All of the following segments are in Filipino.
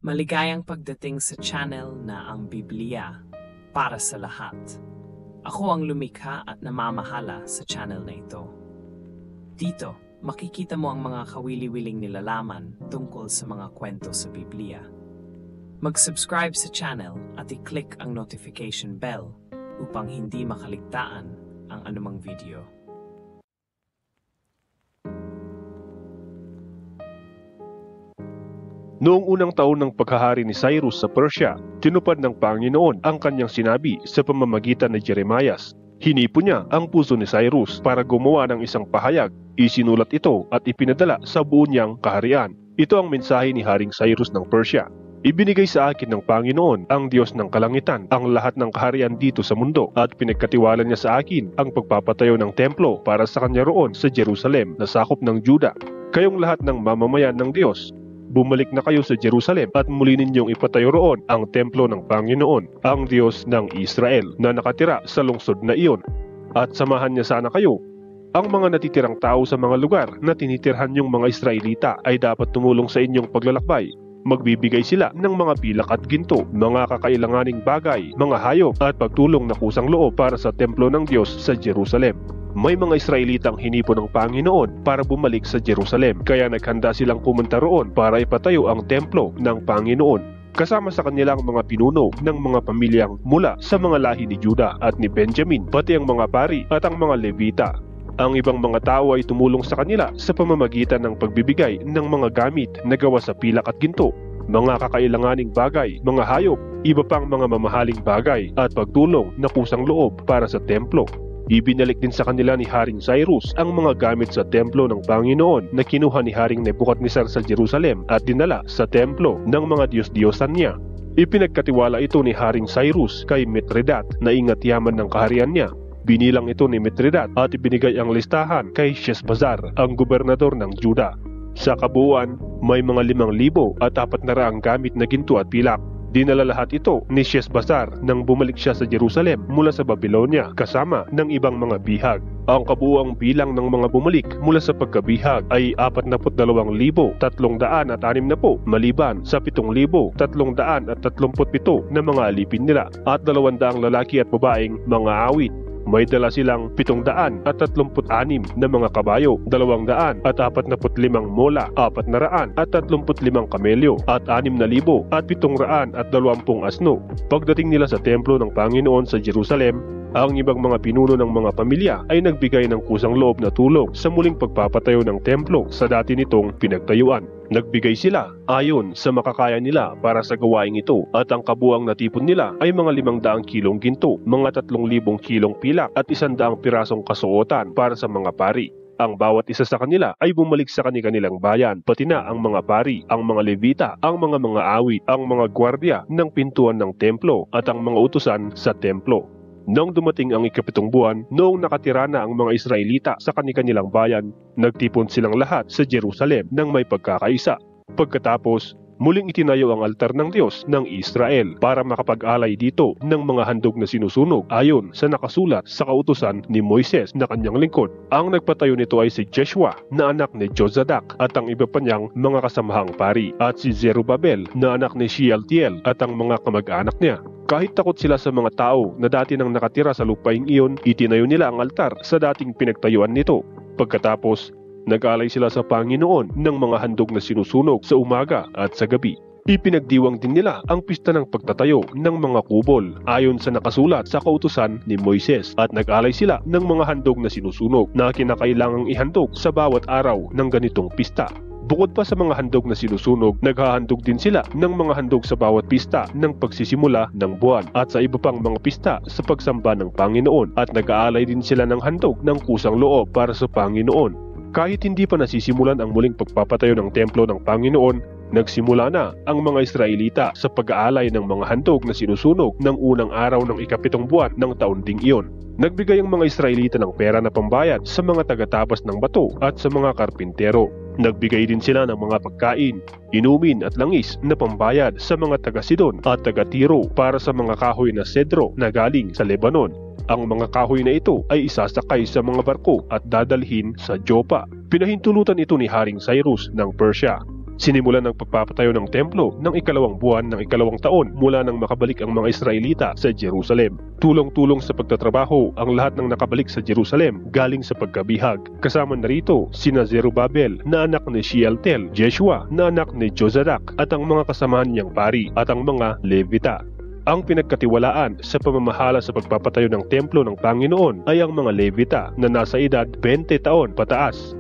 Maligayang pagdating sa channel na ang Biblia para sa lahat. Ako ang lumikha at namamahala sa channel na ito. Dito, makikita mo ang mga kawili-wiling nilalaman tungkol sa mga kwento sa Biblia. Mag-subscribe sa channel at i-click ang notification bell upang hindi makaligtaan ang anumang video. Noong unang taon ng paghahari ni Cyrus sa Persia, tinupad ng Panginoon ang kanyang sinabi sa pamamagitan ni Jeremias. Hinipon niya ang puso ni Cyrus para gumawa ng isang pahayag, isinulat ito at ipinadala sa buo niyang kaharian. Ito ang mensahe ni Haring Cyrus ng Persia. Ibinigay sa akin ng Panginoon, ang Diyos ng kalangitan, ang lahat ng kaharian dito sa mundo at pinagkatiwala niya sa akin ang pagpapatayo ng templo para sa kanya roon sa Jerusalem na sakop ng Juda. Kayong lahat ng mamamayan ng Diyos, bumalik na kayo sa Jerusalem at muli ninyong ipatayo roon ang templo ng Panginoon, ang Diyos ng Israel, na nakatira sa lungsod na iyon. At samahan niya sana kayo. Ang mga natitirang tao sa mga lugar na tinitirhan niyong mga Israelita ay dapat tumulong sa inyong paglalakbay. Magbibigay sila ng mga pilak at ginto, mga kakailanganing bagay, mga hayop at pagtulong na kusang loob para sa templo ng Diyos sa Jerusalem. May mga Israelitang hinipon ng Panginoon para bumalik sa Jerusalem, kaya naghanda silang pumunta roon para ipatayo ang templo ng Panginoon. Kasama sa kanilang mga pinuno ng mga pamilyang mula sa mga lahi ni Juda at ni Benjamin, pati ang mga pari at ang mga Levita. Ang ibang mga tao ay tumulong sa kanila sa pamamagitan ng pagbibigay ng mga gamit na gawa sa pilak at ginto, mga kakailanganing bagay, mga hayop, iba pang mga mamahaling bagay at pagtulong na kusang loob para sa templo. Ibinalik din sa kanila ni Haring Cyrus ang mga gamit sa templo ng Panginoon na kinuha ni Haring Nebuchadnezzar sa Jerusalem at dinala sa templo ng mga Diyos-Diyosan niya. Ipinagkatiwala ito ni Haring Cyrus kay Mithridat na ingat yaman ng kaharian niya. Binilang ito ni Mithridat at ibinigay ang listahan kay Sheshbazzar, ang gobernador ng Juda. Sa kabuuan, may mga 5,400 gamit na ginto at pilak. Dinala lahat ito ni Sheshbazzar nang bumalik siya sa Jerusalem mula sa Babylonia kasama ng ibang mga bihag. Ang kabuuang bilang ng mga bumalik mula sa pagkabihag ay 42,360 maliban sa 7,337 na mga alipin nila at 200 lalaki at babaeng mga awit. May dala silang 736 na mga kabayo, 245 mola, 435 kamelyo, at 6,720 asno. Pagdating nila sa templo ng Panginoon sa Jerusalem, ang ibang mga pinuno ng mga pamilya ay nagbigay ng kusang loob na tulong sa muling pagpapatayo ng templo sa dati nitong pinagtayuan. Nagbigay sila ayon sa makakaya nila para sa gawaing ito at ang kabuang natipon nila ay mga 500 kilong ginto, mga 3,000 kilong pilak at 100 pirasong kasuotan para sa mga pari. Ang bawat isa sa kanila ay bumalik sa kanilang bayan, pati na ang mga pari, ang mga Levita, ang mga awit, ang mga gwardya ng pintuan ng templo at ang mga utusan sa templo. Nang dumating ang ika-7 buwan, noong nakatira na ang mga Israelita sa kanilang bayan, nagtipon silang lahat sa Jerusalem nang may pagkakaisa. Pagkatapos, muling itinayo ang altar ng Diyos ng Israel para makapag-alay dito ng mga handog na sinusunog ayon sa nakasulat sa kautusan ni Moises na kanyang lingkod. Ang nagpatayo nito ay si Jeshua na anak ni Jozadak at ang iba pa niyang mga kasamahang pari at si Zerubbabel na anak ni Shealtiel at ang mga kamag-anak niya. Kahit takot sila sa mga tao na dati nang nakatira sa lupaing iyon, itinayo nila ang altar sa dating pinagtayuan nito. Pagkatapos, nag-alay sila sa Panginoon ng mga handog na sinusunog sa umaga at sa gabi. Ipinagdiwang din nila ang pista ng pagtatayo ng mga kubol ayon sa nakasulat sa kautusan ni Moises at nag-alay sila ng mga handog na sinusunog na kinakailangang ihandog sa bawat araw ng ganitong pista. Bukod pa sa mga handog na sinusunog, naghahandog din sila ng mga handog sa bawat pista ng pagsisimula ng buwan at sa iba pang mga pista sa pagsamba ng Panginoon at nag-aalay din sila ng handog ng kusang loob para sa Panginoon. Kahit hindi pa nasisimulan ang muling pagpapatayo ng templo ng Panginoon, nagsimula na ang mga Israelita sa pag-aalay ng mga handog na sinusunog ng unang araw ng ika-7 buwan ng taon ding iyon. Nagbigay ang mga Israelita ng pera na pambayad sa mga taga-tapas ng bato at sa mga karpintero. Nagbigay din sila ng mga pagkain, inumin at langis na pambayad sa mga taga-Sidon at taga-Tiro para sa mga kahoy na sedro na galing sa Lebanon. Ang mga kahoy na ito ay isasakay sa mga barko at dadalhin sa Joppa. Pinahintulutan ito ni Haring Cyrus ng Persia. Sinimulan ng pagpapatayo ng templo ng ikalawang buwan ng ikalawang taon mula nang makabalik ang mga Israelita sa Jerusalem. Tulong-tulong sa pagtatrabaho ang lahat ng nakabalik sa Jerusalem galing sa pagkabihag. Kasama na rito sina Zerubabel na anak ni Shealtiel, Jeshua na anak ni Jozadak at ang mga kasamahan niyang pari at ang mga Levita. Ang pinagkatiwalaan sa pamamahala sa pagpapatayo ng templo ng Panginoon ay ang mga Levita na nasa edad 20 taon pataas.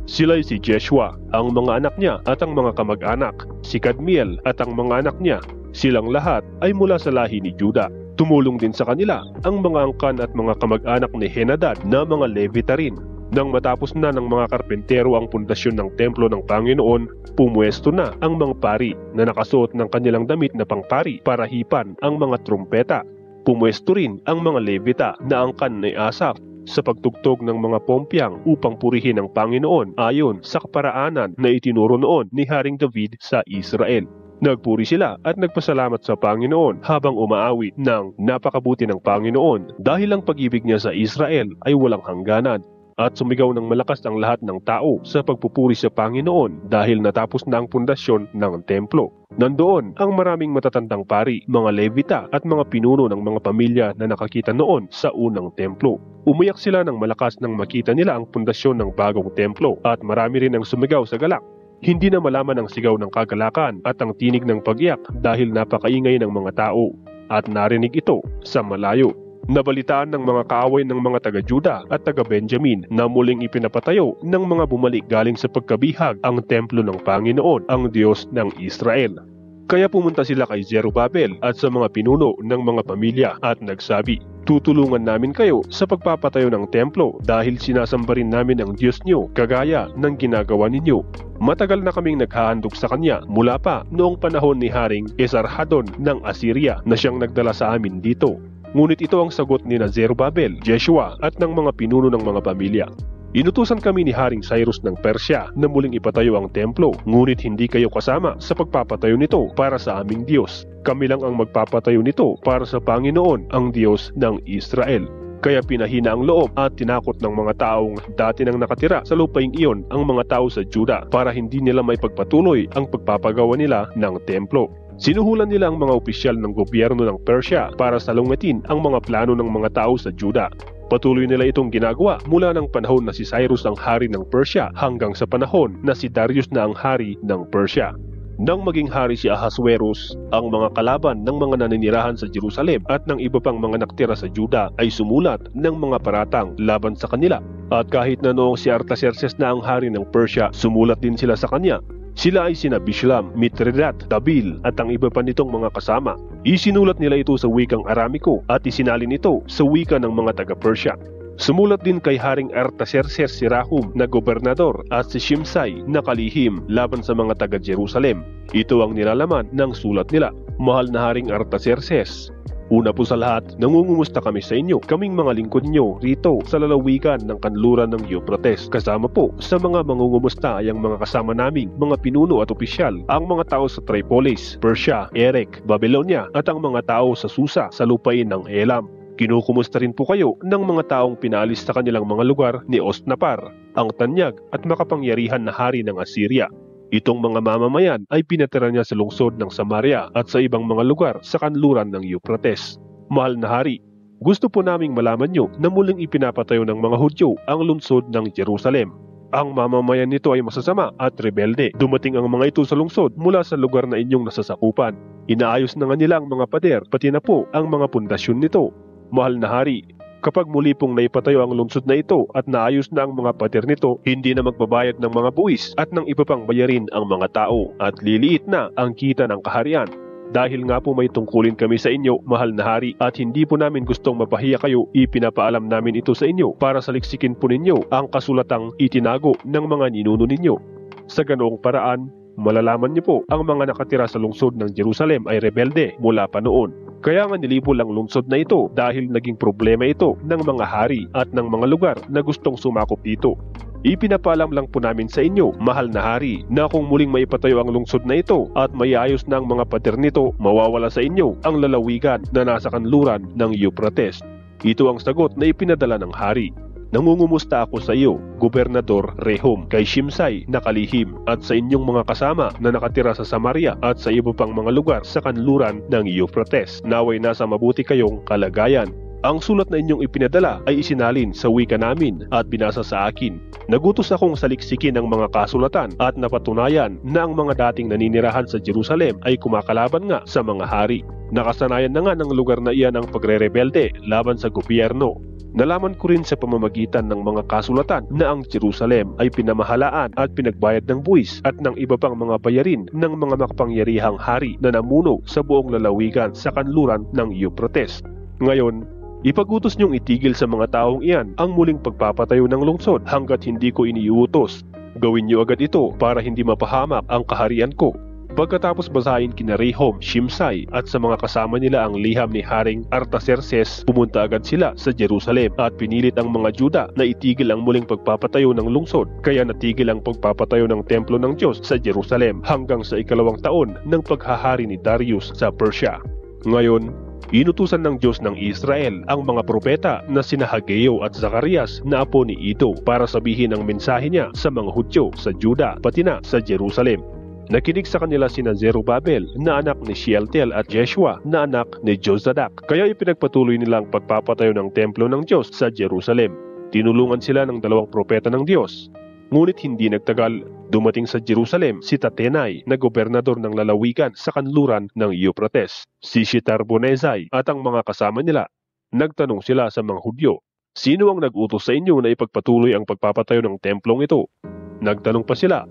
Sila ay si Jeshua, ang mga anak niya at ang mga kamag-anak, si Kadmiel at ang mga anak niya. Silang lahat ay mula sa lahi ni Juda. Tumulong din sa kanila ang mga angkan at mga kamag-anak ni Henadad na mga Levita rin. Nang matapos na ng mga karpentero ang pundasyon ng templo ng Panginoon, pumuesto na ang mga pari na nakasuot ng kanilang damit na pangpari para hipan ang mga trumpeta. Pumuesto rin ang mga Levita na angkan ni Asaph sa pagtugtog ng mga pompyang upang purihin ang Panginoon ayon sa kaparaanan na itinuro noon ni Haring David sa Israel. Nagpuri sila at nagpasalamat sa Panginoon habang umaawit ng napakabuti ng Panginoon dahil ang pag-ibig niya sa Israel ay walang hangganan. At sumigaw ng malakas ang lahat ng tao sa pagpupuri sa Panginoon dahil natapos na ang pundasyon ng templo. Nandoon ang maraming matatandang pari, mga Levita at mga pinuno ng mga pamilya na nakakita noon sa unang templo. Umiyak sila ng malakas nang makita nila ang pundasyon ng bagong templo at marami rin ang sumigaw sa galak. Hindi na malaman ang sigaw ng kagalakan at ang tinig ng pag-iyak dahil napakaingay ng mga tao at narinig ito sa malayo. Nabalitaan ng mga kaaway ng mga taga-Juda at taga-Benjamin na muling ipinapatayo ng mga bumalik galing sa pagkabihag ang templo ng Panginoon, ang Diyos ng Israel. Kaya pumunta sila kay Zerubabel at sa mga pinuno ng mga pamilya at nagsabi, "Tutulungan namin kayo sa pagpapatayo ng templo dahil sinasamba rin namin ang Diyos niyo kagaya ng ginagawa ninyo. Matagal na kaming naghahandog sa Kanya mula pa noong panahon ni Haring Esarhaddon ng Assyria na siyang nagdala sa amin dito." Ngunit ito ang sagot ni Zerubabel, Jeshua at ng mga pinuno ng mga pamilya. "Inutusan kami ni Haring Cyrus ng Persya na muling ipatayo ang templo, ngunit hindi kayo kasama sa pagpapatayo nito para sa aming Diyos. Kami lang ang magpapatayo nito para sa Panginoon, ang Diyos ng Israel." Kaya pinahina ang loob at tinakot ng mga taong dati nang nakatira sa lupaing iyon ang mga tao sa Juda para hindi nila may pagpatuloy ang pagpapagawa nila ng templo. Sinuhulan nila ang mga opisyal ng gobyerno ng Persya para salungatin ang mga plano ng mga tao sa Juda. Patuloy nila itong ginagawa mula ng panahon na si Cyrus ang hari ng Persya hanggang sa panahon na si Darius na ang hari ng Persya. Nang maging hari si Ahasuerus, ang mga kalaban ng mga naninirahan sa Jerusalem at ng iba pang mga nakatira sa Juda ay sumulat ng mga paratang laban sa kanila. At kahit na noong si Artaxerxes na ang hari ng Persya, sumulat din sila sa kanya. Sila ay sina Bishlam, Mithredath, Tabil at ang iba pa nitong mga kasama. Isinulat nila ito sa wikang Aramiko at isinalin ito sa wika ng mga taga-Persya. Sumulat din kay Haring Artaxerxes si Rahum na gobernador at si Shimsai na kalihim laban sa mga taga-Jerusalem. Ito ang nilalaman ng sulat nila. "Mahal na Haring Artaxerxes, una po sa lahat, nangungumusta kami sa inyo, kaming mga lingkod nyo rito sa lalawigan ng kanluran ng Euphrates. Kasama po sa mga mangungumusta ay ang mga kasama naming mga pinuno at opisyal, ang mga tao sa Tripolis, Persia, Erek, Babylonia at ang mga tao sa Susa sa lupain ng Elam. Kinukumusta rin po kayo ng mga taong pinaalis sa kanilang mga lugar ni Osnapar, ang tanyag at makapangyarihan na hari ng Assyria. Itong mga mamamayan ay pinatira niya sa lungsod ng Samaria at sa ibang mga lugar sa kanluran ng Euphrates. Mahal na hari, gusto po naming malaman nyo na muling ipinapatayo ng mga Hudyo ang lungsod ng Jerusalem. Ang mamamayan nito ay masasama at rebelde. Dumating ang mga ito sa lungsod mula sa lugar na inyong nasasakupan. Inaayos na nga nila ang mga pader pati na po ang mga pundasyon nito. Mahal na hari, kapag muli pong naipatayo ang lungsod na ito at naayos na ang mga pader nito, hindi na magbabayad ng mga buwis at ng iba pang bayarin ang mga tao at liliit na ang kita ng kaharian. Dahil nga po may tungkulin kami sa inyo, mahal na hari, at hindi po namin gustong mapahiya kayo, ipinapaalam namin ito sa inyo para saliksikin po ninyo ang kasulatang itinago ng mga ninuno ninyo. Sa ganoong paraan, malalaman niyo po ang mga nakatira sa lungsod ng Jerusalem ay rebelde mula pa noon. Kaya nga nilibol ang lungsod na ito dahil naging problema ito ng mga hari at ng mga lugar na gustong sumakop dito. Ipinapaalam lang po namin sa inyo, mahal na hari, na kung muling maipatayo ang lungsod na ito at maiayos na ang mga pader nito, mawawala sa inyo ang lalawigan na nasa kanluran ng Euphrates. Ito ang sagot na ipinadala ng hari. Nangungumusta ako sa iyo, Gobernador Rehum, kay Shimsai na kalihim, at sa inyong mga kasama na nakatira sa Samaria at sa iba pang mga lugar sa kanluran ng Euphrates. Naway nasa mabuti kayong kalagayan. Ang sulat na inyong ipinadala ay isinalin sa wika namin at binasa sa akin. Nagutos akong saliksikin ang mga kasulatan at napatunayan na ang mga dating naninirahan sa Jerusalem ay kumakalaban nga sa mga hari. Nakasanayan na nga ng lugar na iyan ang pagre-rebelde laban sa gobyerno. Nalaman ko rin sa pamamagitan ng mga kasulatan na ang Jerusalem ay pinamahalaan at pinagbayad ng buwis at ng iba pang mga bayarin ng mga makapangyarihang hari na namuno sa buong lalawigan sa kanluran ng Euphrates. Ngayon, ipagutos niyong itigil sa mga taong iyan ang muling pagpapatayo ng lungsod hanggat hindi ko iniuutos. Gawin niyo agad ito para hindi mapahamak ang kaharian ko. Pagkatapos basahin kina Rehum, Shimsai at sa mga kasama nila ang liham ni Haring Artaxerxes, pumunta agad sila sa Jerusalem at pinilit ang mga Juda na itigil ang muling pagpapatayo ng lungsod. Kaya natigil ang pagpapatayo ng templo ng Diyos sa Jerusalem hanggang sa ikalawang taon ng paghahari ni Darius sa Persia. Ngayon, inutusan ng Diyos ng Israel ang mga propeta na sina Hageo at Zacarias na apo ni Ido para sabihin ang mensahe niya sa mga Hudyo sa Juda pati na sa Jerusalem. Nakinig sa kanila sina Zerubabel na anak ni Shealtiel at Jeshua na anak ni Jozadak. Kaya ipinagpatuloy nila ang pagpapatayo ng templo ng Diyos sa Jerusalem. Tinulungan sila ng 2 propeta ng Diyos. Ngunit hindi nagtagal, dumating sa Jerusalem si Tatenai na gobernador ng lalawigan sa kanluran ng Euphrates, si Shethar-Bonezai at ang mga kasama nila. Nagtanong sila sa mga Hudyo, "Sino ang nag-utos sa inyo na ipagpatuloy ang pagpapatayo ng templong ito?" Nagtanong pa sila,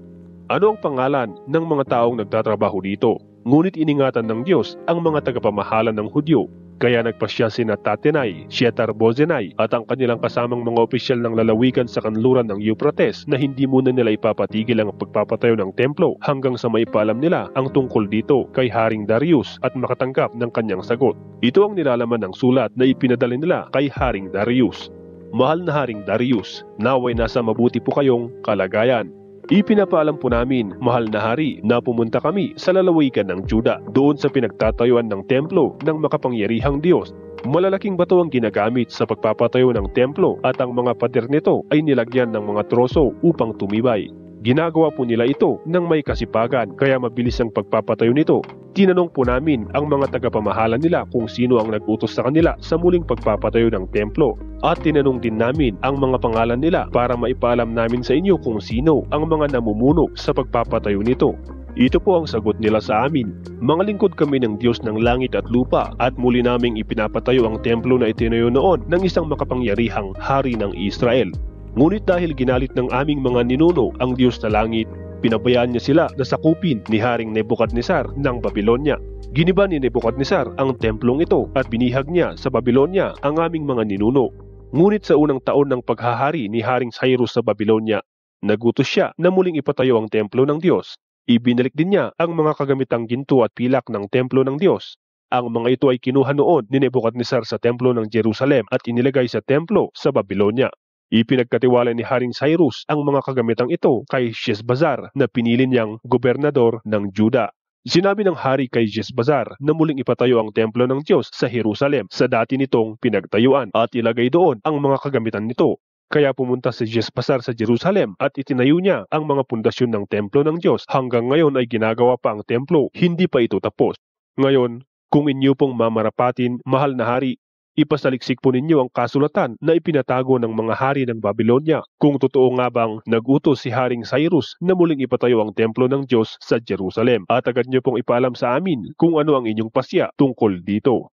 "Ano ang pangalan ng mga taong nagtatrabaho dito?" Ngunit iningatan ng Diyos ang mga tagapamahala ng Hudyo. Kaya nagpasya sina Tatenai, Shethar-Bozenai at ang kanilang kasamang mga opisyal ng lalawigan sa kanluran ng Euphrates na hindi muna nila ipapatigil ang pagpapatayo ng templo hanggang sa maipaalam nila ang tungkol dito kay Haring Darius at makatanggap ng kanyang sagot. Ito ang nilalaman ng sulat na ipinadala nila kay Haring Darius. "Mahal na Haring Darius, naway nasa mabuti po kayong kalagayan. Ipinapaalam po namin, mahal na hari, na pumunta kami sa lalawigan ng Juda doon sa pinagtatayuan ng templo ng makapangyarihang Diyos. Malalaking bato ang ginagamit sa pagpapatayo ng templo at ang mga pader nito ay nilagyan ng mga troso upang tumibay. Ginagawa po nila ito ng may kasipagan kaya mabilis ang pagpapatayo nito. Tinanong po namin ang mga tagapamahala nila kung sino ang nag-utos sa kanila sa muling pagpapatayo ng templo. At tinanong din namin ang mga pangalan nila para maipaalam namin sa inyo kung sino ang mga namumuno sa pagpapatayo nito. Ito po ang sagot nila sa amin. Mga lingkod kami ng Diyos ng langit at lupa at muli naming ipinapatayo ang templo na itinayo noon ng isang makapangyarihang hari ng Israel. Ngunit dahil ginalit ng aming mga ninuno ang Diyos na langit, pinabayaan niya sila na sakupin ni Haring Nebukadnesar ng Babylonia. Giniba ni Nebukadnesar ang templong ito at binihag niya sa Babylonia ang aming mga ninuno. Ngunit sa unang taon ng paghahari ni Haring Cyrus sa Babylonia, nagutos siya na muling ipatayo ang templo ng Diyos. Ibinalik din niya ang mga kagamitang ginto at pilak ng templo ng Diyos. Ang mga ito ay kinuha noon ni Nebukadnesar sa templo ng Jerusalem at inilagay sa templo sa Babylonia. Ipinagkatiwala ni Haring Cyrus ang mga kagamitang ito kay Sheshbazzar na pinili niyang gobernador ng Juda. Sinabi ng hari kay Sheshbazzar na muling ipatayo ang templo ng Diyos sa Jerusalem sa dati nitong pinagtayuan at ilagay doon ang mga kagamitan nito. Kaya pumunta si Sheshbazzar sa Jerusalem at itinayo niya ang mga pundasyon ng templo ng Diyos. Hanggang ngayon ay ginagawa pa ang templo, hindi pa ito tapos. Ngayon, kung inyo pong mamarapatin, mahal na hari, ipasaliksik po ninyo ang kasulatan na ipinatago ng mga hari ng Babylonia kung totoo nga bang nag-utos si Haring Cyrus na muling ipatayo ang templo ng Diyos sa Jerusalem. At agad niyo pong ipaalam sa amin kung ano ang inyong pasya tungkol dito.